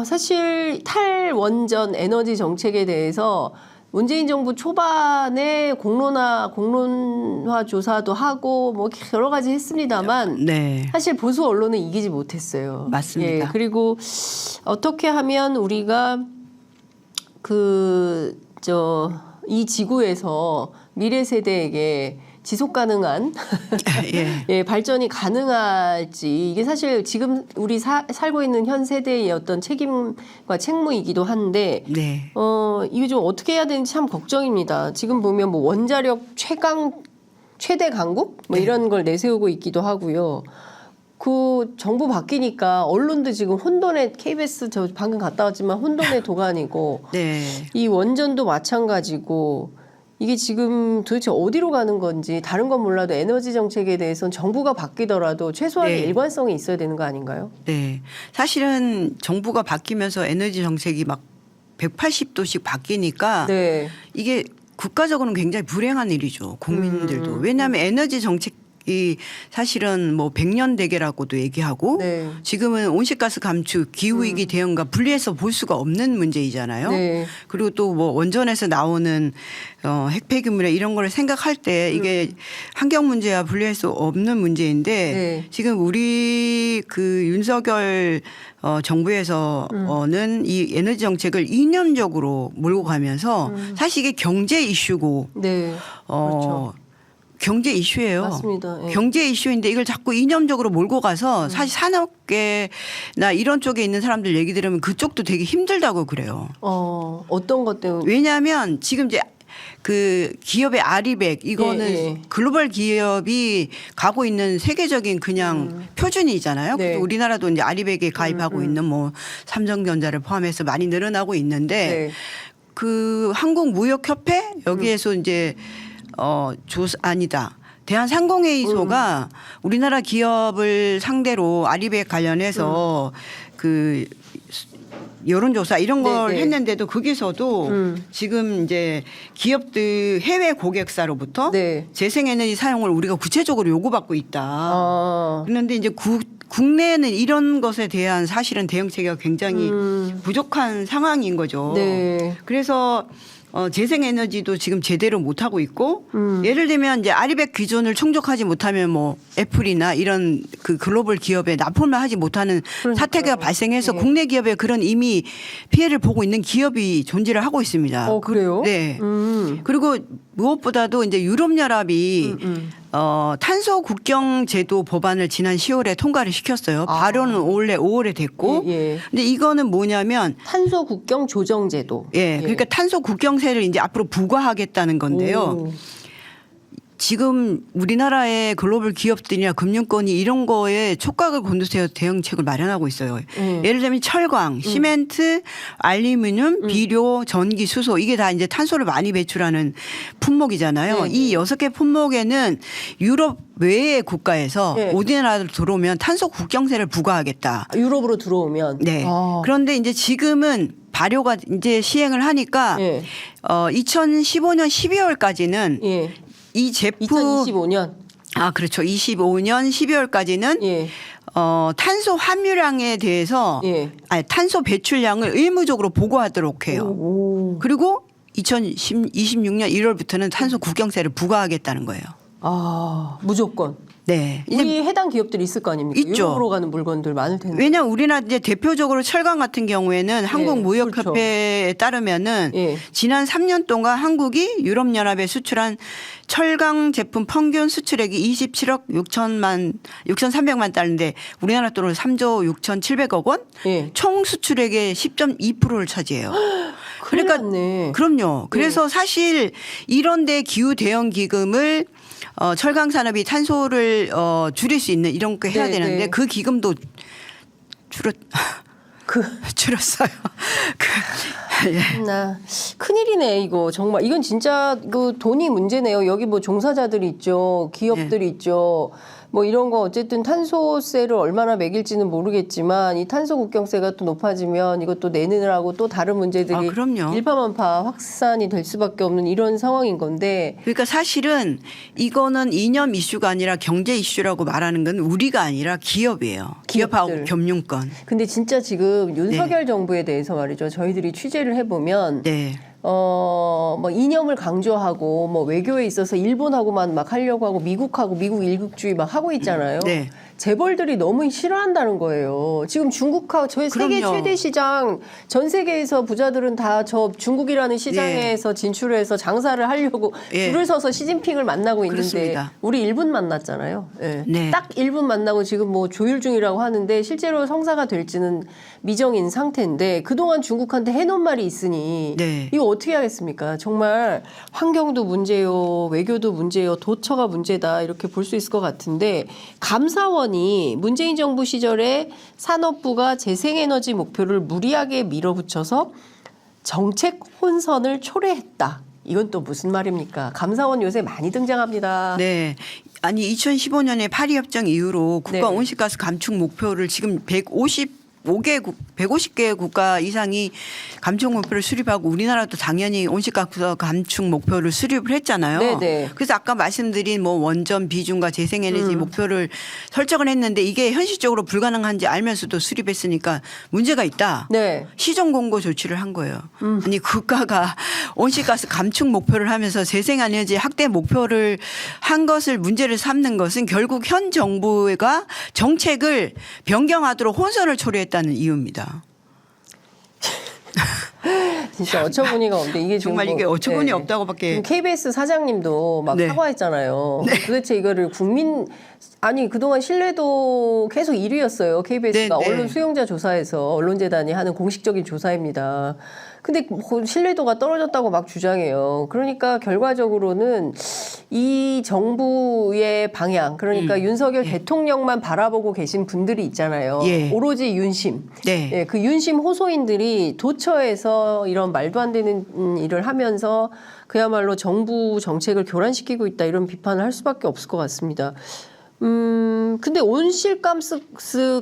사실 탈원전 에너지 정책에 대해서 문재인 정부 초반에 공론화 조사도 하고 뭐 여러 가지 했습니다만 네. 사실 보수 언론은 이기지 못했어요. 맞습니다. 예, 그리고 어떻게 하면 우리가 이 지구에서 미래 세대에게 지속 가능한 예. 예, 발전이 가능할지 이게 사실 지금 우리 살고 있는 현 세대의 어떤 책임과 책무이기도 한데 네. 이게 좀 어떻게 해야 되는지 참 걱정입니다. 지금 보면 뭐 원자력 최대 강국 뭐 네. 이런 걸 내세우고 있기도 하고요. 그 정부 바뀌니까 언론도 지금 혼돈의 KBS 저 방금 갔다 왔지만 혼돈의 도가니고 네. 이 원전도 마찬가지고 이게 지금 도대체 어디로 가는 건지 다른 건 몰라도 에너지 정책에 대해서는 정부가 바뀌더라도 최소한의 네. 일관성이 있어야 되는 거 아닌가요? 네. 사실은 정부가 바뀌면서 에너지 정책이 막 180도씩 바뀌니까 네. 이게 국가적으로는 굉장히 불행한 일이죠. 국민들도. 왜냐하면 에너지 정책이 사실은 뭐 100년 대계라고도 얘기하고 네. 지금은 온실가스 감축, 기후위기 대응과 분리해서 볼 수가 없는 문제이잖아요. 네. 그리고 또 뭐 원전에서 나오는 핵폐기물에 이런 걸 생각할 때 이게 환경 문제와 분리할 수 없는 문제인데 네. 지금 우리 그 윤석열 정부에서는 이 에너지 정책을 이념적으로 몰고 가면서 사실 이게 경제 이슈고 네. 그렇죠. 경제 이슈예요. 맞습니다. 예. 경제 이슈인데 이걸 자꾸 이념적으로 몰고 가서 사실 산업계나 이런 쪽에 있는 사람들 얘기 들으면 그쪽도 되게 힘들다고 그래요. 어떤 것 때문에? 왜냐하면 지금 이제 그 기업의 아리백 이거는 예, 예. 글로벌 기업이 가고 있는 세계적인 그냥 표준이잖아요. 네. 그래서 우리나라도 이제 아리백에 가입하고 있는 뭐 삼성전자를 포함해서 많이 늘어나고 있는데 네. 그 한국무역협회 여기에서 이제 아니다. 대한상공회의소가 우리나라 기업을 상대로 아리백 관련해서 그 여론조사 이런 걸 네네. 했는데도 거기서도 지금 이제 기업들 해외 고객사로부터 네. 재생에너지 사용을 우리가 구체적으로 요구받고 있다. 그런데 이제 국내에는 이런 것에 대한 사실은 대응 체계가 굉장히 부족한 상황인 거죠. 네. 그래서 재생에너지도 지금 제대로 못 하고 있고 예를 들면 이제 아리백 기준을 충족하지 못하면 뭐 애플이나 이런 그 글로벌 기업에 납품을 하지 못하는 사태가 발생해서 네. 국내 기업에 그런 이미 피해를 보고 있는 기업이 존재를 하고 있습니다. 그래요? 네. 그리고 무엇보다도 이제 유럽연합이 탄소 국경 제도 법안을 지난 10월에 통과를 시켰어요. 발효는 원래 5월에 됐고. 예. 근데 이거는 뭐냐면 탄소 국경 조정 제도. 예. 그러니까 탄소 국경세를 이제 앞으로 부과하겠다는 건데요. 지금 우리나라의 글로벌 기업들이나 금융권이 이런 거에 촉각을 곤두세워 대응책을 마련하고 있어요. 예를 들면 철강, 시멘트, 알루미늄, 비료, 전기, 수소 이게 다 이제 탄소를 많이 배출하는 품목이잖아요. 네. 이 6개 품목에는 유럽 외의 국가에서 네. 우리나라로 들어오면 탄소 국경세를 부과하겠다. 유럽으로 들어오면. 네. 그런데 이제 지금은 발효가 이제 시행을 하니까 예. 2015년 12월까지는 예. 이 제품 2025년. 그렇죠. 25년 12월까지는 예. 탄소 함유량에 대해서 예. 탄소 배출량을 의무적으로 보고하도록 해요. 그리고 2026년 1월부터는 탄소 국경세를 부과하겠다는 거예요. 무조건. 네. 우리 해당 기업들이 있을 거 아닙니까? 있죠. 유럽으로 가는 물건들 많을 텐데. 왜냐하면 우리나라 이제 대표적으로 철강 같은 경우에는 한국무역협회에 따르면은 예. 지난 3년 동안 한국이 유럽연합에 수출한 철강 제품 평균 수출액이 27억 6,300만 달러인데 우리나라 돈으로 3조 6,700억 원? 예. 총 수출액의 10.2%를 차지해요. 그러니까 네. 그럼요. 그래서 사실 이런데 기후 대응 기금을 철강 산업이 탄소를 줄일 수 있는 이런 거 해야 네, 되는데 네. 그 기금도 줄었어요. 큰일이네 이거 정말 이건 진짜 그 돈이 문제네요. 여기 뭐 종사자들이 있죠, 기업들이 있죠. 뭐 이런 거 어쨌든 탄소세를 얼마나 매길지는 모르겠지만 이 탄소 국경세가 또 높아지면 이것도 내느라고 또 다른 문제들이 그럼요. 일파만파 확산이 될 수밖에 없는 이런 상황인 건데 그러니까 사실은 이거는 이념 이슈가 아니라 경제 이슈라고 말하는 건 우리가 아니라 기업이에요. 기업하고 기업들. 금융권. 근데 진짜 지금 윤석열 정부에 대해서 말이죠. 저희들이 취재를 해보면 네. 뭐 이념을 강조하고 뭐 외교에 있어서 일본하고만 막 하려고 하고 미국하고 미국 일극주의 막 하고 있잖아요. 네. 재벌들이 너무 싫어한다는 거예요. 지금 중국하고 저희 세계 그럼요. 최대 시장 전 세계에서 부자들은 다 저 중국이라는 시장에서 진출해서 장사를 하려고 예. 줄을 서서 시진핑을 만나고 있는데 그렇습니다. 우리 1분 만났잖아요. 예. 네. 딱 1분 만나고 지금 뭐 조율 중이라고 하는데 실제로 성사가 될지는 미정인 상태인데 그동안 중국한테 해놓은 말이 있으니 네. 이거 어떻게 하겠습니까? 정말 환경도 문제요, 외교도 문제요, 도처가 문제다 이렇게 볼 수 있을 것 같은데 감사원이 문재인 정부 시절에 산업부가 재생에너지 목표를 무리하게 밀어붙여서 정책 혼선을 초래했다. 이건 또 무슨 말입니까? 감사원 요새 많이 등장합니다. 네. 아니 2015년에 파리협정 이후로 네. 국가 온실가스 감축 목표를 지금 150개 국가 이상이 감축 목표를 수립하고 우리나라도 당연히 온실가스 감축 목표를 수립을 했잖아요. 네네. 그래서 아까 말씀드린 뭐 원전 비중과 재생에너지 목표를 설정을 했는데 이게 현실적으로 불가능한지 알면서도 수립했으니까 문제가 있다. 네. 시정 공고 조치를 한 거예요. 아니 국가가 온실가스 감축 목표를 하면서 재생에너지 확대 목표를 한 것을 문제를 삼는 것은 결국 현 정부가 정책을 변경하도록 혼선을 초래했다는 이유입니다. 진짜 어처구니가 없는데 이게 지금 정말 뭐- 이게 어처구니 네. 없다고밖에. 지금 KBS 사장님도 막 네. 사과했잖아요. 도대체 이거를 아니 그동안 신뢰도 계속 1위였어요. KBS가 네, 네. 언론 수용자 조사에서 언론재단이 하는 공식적인 조사입니다. 근데 뭐 신뢰도가 떨어졌다고 막 주장해요. 그러니까 결과적으로는 이 정부의 방향, 그러니까 윤석열 대통령만 바라보고 계신 분들이 있잖아요. 예. 오로지 윤심. 네. 예, 그 윤심 호소인들이 도처에서 이런 말도 안 되는 일을 하면서 그야말로 정부 정책을 교란시키고 있다 이런 비판을 할 수밖에 없을 것 같습니다. 근데 온실가스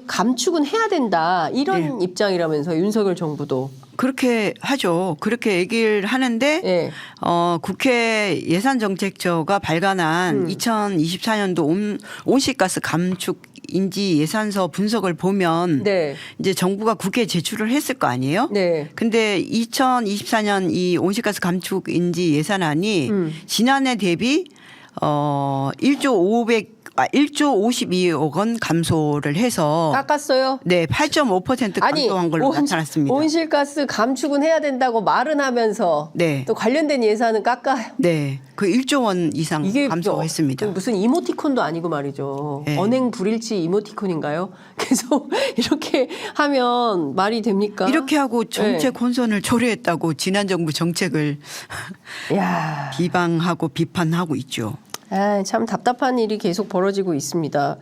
감축은 해야 된다 이런 입장이라면서 윤석열 정부도. 그렇게 하죠. 그렇게 얘기를 하는데 예. 국회 예산정책처가 발간한 2024년도 온실가스 감축 인지 예산서 분석을 보면 네. 이제 정부가 국회에 제출을 했을 거 아니에요? 네. 근데 2024년 이 온실가스 감축 인지 예산안이 지난해 대비 1조 52억 원 감소를 해서 깎았어요. 네, 8.5% 감소한 걸로 나타났습니다. 온실가스 감축은 해야 된다고 말은 하면서 네. 또 관련된 예산은 깎아요. 네. 그 1조 원 이상 감소했습니다. 무슨 이모티콘도 아니고 말이죠. 네. 언행 불일치 이모티콘인가요? 계속 이렇게 하면 말이 됩니까? 이렇게 하고 정책 혼선을 초래했다고 지난 정부 정책을 야. 비방하고 비판하고 있죠. 아, 참 답답한 일이 계속 벌어지고 있습니다.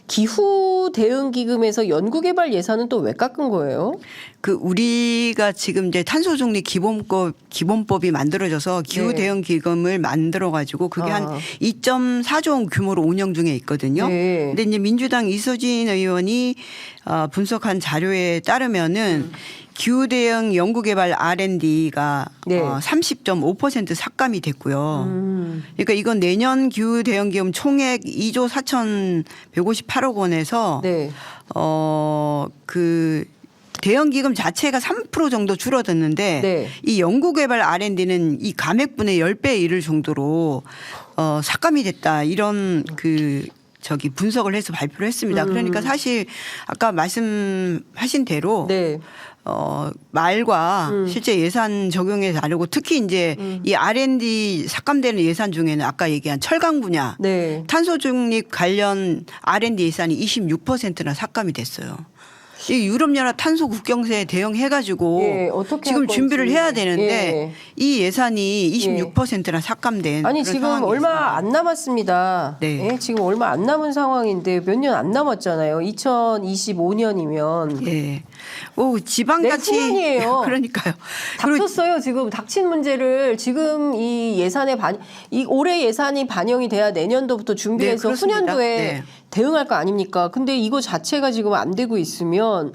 기후 대응 기금에서 연구개발 예산은 또 왜 깎은 거예요? 그 우리가 지금 이제 탄소 중립 기본법이 만들어져서 기후 네. 대응 기금을 만들어 가지고 그게 한 아. 2.4조 원 규모로 운영 중에 있거든요. 네. 근데 이제 민주당 이수진 의원이 분석한 자료에 따르면은 기후 대응 연구개발 R&D가 네. 30.5% 삭감이 됐고요. 그러니까 이건 내년 기후 대응 기금 총액 2조 4,158억 원에서 네. 그 대형 기금 자체가 3% 정도 줄어들는데 네. 이 연구개발 R&D는 이 감액분의 10배에 이를 정도로 삭감이 됐다 이런 분석을 해서 발표를 했습니다. 그러니까 사실 아까 말씀하신 대로 네. 말과 실제 예산 적용에 다르고 특히 이제 이 R&D 삭감되는 예산 중에는 아까 얘기한 철강 분야 네. 탄소 중립 관련 R&D 예산이 26%나 삭감이 됐어요. 이 유럽연합 탄소 국경세에 대응해가지고 예, 어떻게 지금 할 건지. 준비를 해야 되는데 예. 이 예산이 26%나 삭감된 아니 그런 지금 상황이 얼마 있습니다. 안 남았습니다. 네. 예, 지금 얼마 안 남은 상황인데 몇 년 안 남았잖아요. 2025년이면 예. 오 지방자치 내후년이에요. 그러니까요. 그리고 닥쳤어요. 지금 닥친 문제를 지금 이 올해 예산이 반영이 돼야 내년도부터 준비해서 네, 그렇습니다. 후년도에 네. 대응할 거 아닙니까? 근데 이거 자체가 지금 안 되고 있으면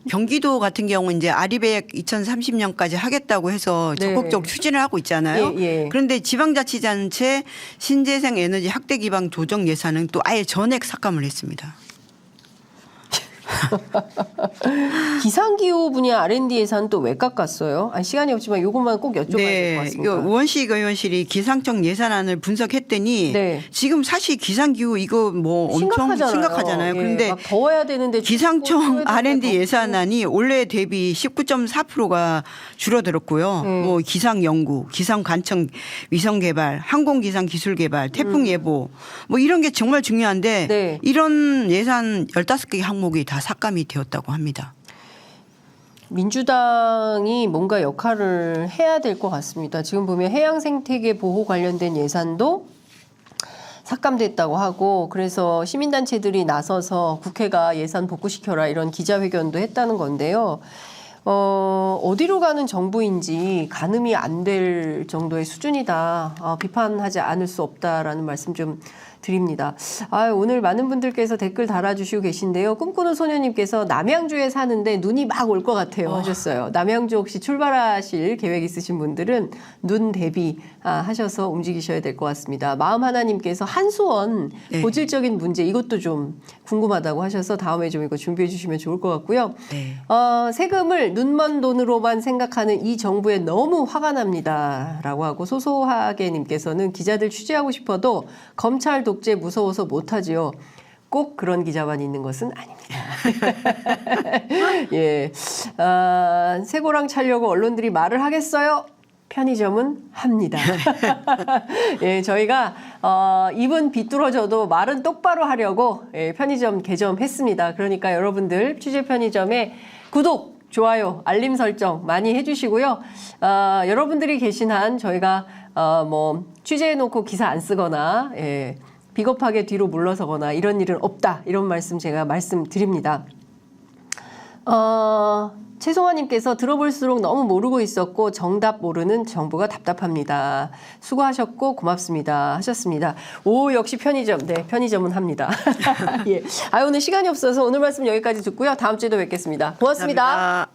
경기도 같은 경우는 이제 아리백 2030년까지 하겠다고 해서 네. 적극적으로 추진을 하고 있잖아요. 예, 예. 그런데 지방자치단체 신재생 에너지 확대 기반 조정 예산은 또 아예 전액 삭감을 했습니다. 기상기후 분야 R&D 예산 또 왜 깎았어요? 시간이 없지만 이것만 꼭 여쭤봐야 될 것 같습니다. 이거 우원식 의원실이 기상청 예산안을 분석했더니 네. 지금 사실 기상기후 이거 뭐 엄청 심각하잖아요. 예, 그런데 막 더워야 되는데 기상청 R&D 덥고. 예산안이 올해 대비 19.4%가 줄어들었고요. 뭐 기상 연구, 기상 관청 위성 개발, 항공 기상 기술 개발, 태풍 예보 뭐 이런 게 정말 중요한데 네. 이런 예산 15개 항목이 다 삭감이 되었다고 합니다. 민주당이 뭔가 역할을 해야 될 것 같습니다. 지금 보면 해양 생태계 보호 관련된 예산도 삭감됐다고 하고 그래서 시민단체들이 나서서 국회가 예산 복구시켜라 이런 기자회견도 했다는 건데요. 어디로 가는 정부인지 가늠이 안 될 정도의 수준이다. 비판하지 않을 수 없다라는 말씀 좀 드립니다. 오늘 많은 분들께서 댓글 달아주시고 계신데요. 꿈꾸는 소녀님께서 남양주에 사는데 눈이 막 올 것 같아요 하셨어요. 남양주 혹시 출발하실 계획 있으신 분들은 눈 대비 하셔서 움직이셔야 될 것 같습니다. 마음 하나님께서 한수원 네. 고질적인 문제 이것도 좀 궁금하다고 하셔서 다음에 좀 이거 준비해 주시면 좋을 것 같고요. 네. 세금을 눈먼 돈으로만 생각하는 이 정부에 너무 화가 납니다. 라고 하고 소소하게 님께서는 기자들 취재하고 싶어도 검찰 독재 무서워서 못하지요. 꼭 그런 기자만 있는 것은 아닙니다. 예. 쇠고랑 차려고 언론들이 말을 하겠어요? 편의점은 합니다. 예, 저희가 입은 비뚤어져도 말은 똑바로 하려고 편의점 개점했습니다. 그러니까 여러분들 취재 편의점에 구독, 좋아요, 알림 설정 많이 해주시고요. 여러분들이 계신 한 저희가 뭐 취재해놓고 기사 안 쓰거나 비겁하게 뒤로 물러서거나 이런 일은 없다. 이런 말씀 제가 말씀드립니다. 최송아님께서 들어볼수록 너무 모르고 있었고 정답 모르는 정부가 답답합니다. 수고하셨고 고맙습니다 하셨습니다. 오 역시 편의점. 네 편의점은 합니다. 예. 오늘 시간이 없어서 오늘 말씀 여기까지 듣고요. 다음 주에도 뵙겠습니다. 고맙습니다. 감사합니다.